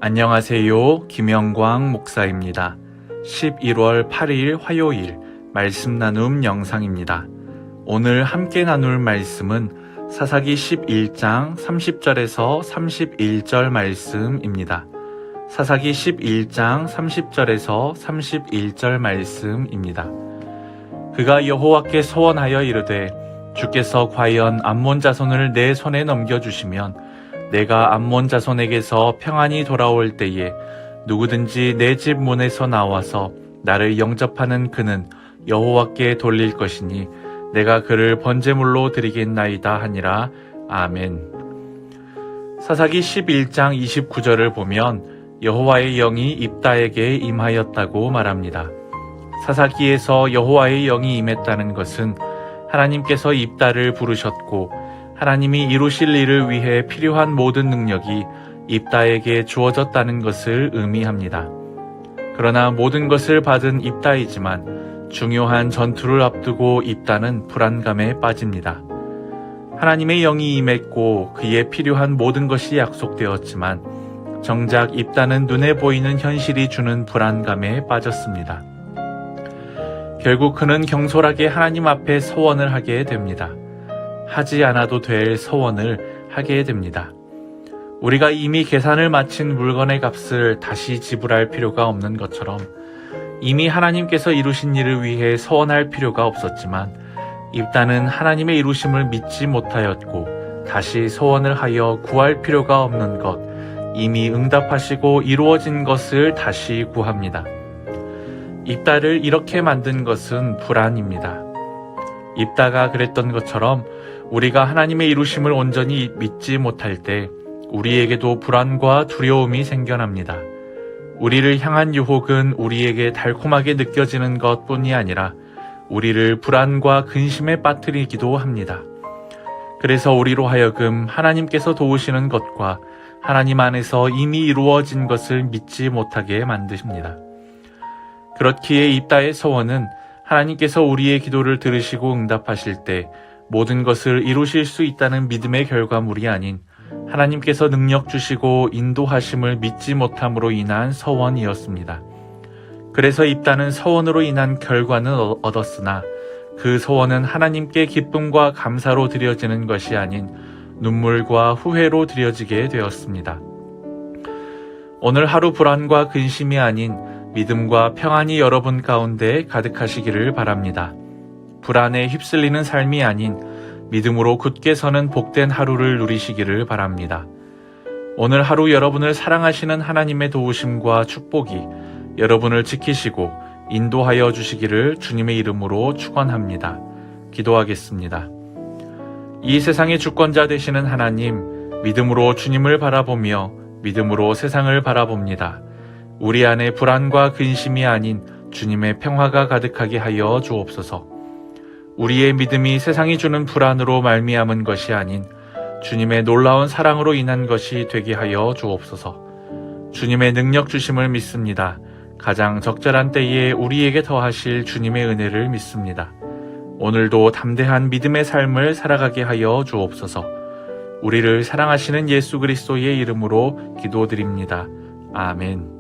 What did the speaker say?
안녕하세요. 김영광 목사입니다. 11월 8일 화요일 말씀 나눔 영상입니다. 오늘 함께 나눌 말씀은 사사기 11장 30절에서 31절 말씀입니다. 사사기 11장 30절에서 31절 말씀입니다. 그가 여호와께 소원하여 이르되 주께서 과연 암몬 자손을 내 손에 넘겨주시면 내가 암몬 자손에게서 평안히 돌아올 때에 누구든지 내 집 문에서 나와서 나를 영접하는 그는 여호와께 돌릴 것이니 내가 그를 번제물로 드리겠나이다 하니라. 아멘. 사사기 11장 29절을 보면 여호와의 영이 입다에게 임하였다고 말합니다. 사사기에서 여호와의 영이 임했다는 것은 하나님께서 입다를 부르셨고 하나님이 이루실 일을 위해 필요한 모든 능력이 입다에게 주어졌다는 것을 의미합니다. 그러나 모든 것을 받은 입다이지만 중요한 전투를 앞두고 입다는 불안감에 빠집니다. 하나님의 영이 임했고 그에 필요한 모든 것이 약속되었지만 정작 입다는 눈에 보이는 현실이 주는 불안감에 빠졌습니다. 결국 그는 경솔하게 하나님 앞에 서원을 하게 됩니다. 하지 않아도 될 서원을 하게 됩니다. 우리가 이미 계산을 마친 물건의 값을 다시 지불할 필요가 없는 것처럼 이미 하나님께서 이루신 일을 위해 서원할 필요가 없었지만 입다는 하나님의 이루심을 믿지 못하였고 다시 서원을 하여 구할 필요가 없는 것, 이미 응답하시고 이루어진 것을 다시 구합니다. 입다를 이렇게 만든 것은 불안입니다. 입다가 그랬던 것처럼 우리가 하나님의 이루심을 온전히 믿지 못할 때 우리에게도 불안과 두려움이 생겨납니다. 우리를 향한 유혹은 우리에게 달콤하게 느껴지는 것뿐이 아니라 우리를 불안과 근심에 빠뜨리기도 합니다. 그래서 우리로 하여금 하나님께서 도우시는 것과 하나님 안에서 이미 이루어진 것을 믿지 못하게 만드십니다. 그렇기에 입다의 서원은 하나님께서 우리의 기도를 들으시고 응답하실 때 모든 것을 이루실 수 있다는 믿음의 결과물이 아닌 하나님께서 능력 주시고 인도하심을 믿지 못함으로 인한 서원이었습니다. 그래서 입다는 서원으로 인한 결과는 얻었으나 그 서원은 하나님께 기쁨과 감사로 드려지는 것이 아닌 눈물과 후회로 드려지게 되었습니다. 오늘 하루 불안과 근심이 아닌 믿음과 평안이 여러분 가운데 가득하시기를 바랍니다. 불안에 휩쓸리는 삶이 아닌 믿음으로 굳게 서는 복된 하루를 누리시기를 바랍니다. 오늘 하루 여러분을 사랑하시는 하나님의 도우심과 축복이 여러분을 지키시고 인도하여 주시기를 주님의 이름으로 축원합니다. 기도하겠습니다. 이 세상의 주권자 되시는 하나님, 믿음으로 주님을 바라보며 믿음으로 세상을 바라봅니다. 우리 안에 불안과 근심이 아닌 주님의 평화가 가득하게 하여 주옵소서. 우리의 믿음이 세상이 주는 불안으로 말미암은 것이 아닌 주님의 놀라운 사랑으로 인한 것이 되게 하여 주옵소서. 주님의 능력 주심을 믿습니다. 가장 적절한 때에 우리에게 더하실 주님의 은혜를 믿습니다. 오늘도 담대한 믿음의 삶을 살아가게 하여 주옵소서. 우리를 사랑하시는 예수 그리스도의 이름으로 기도드립니다. 아멘.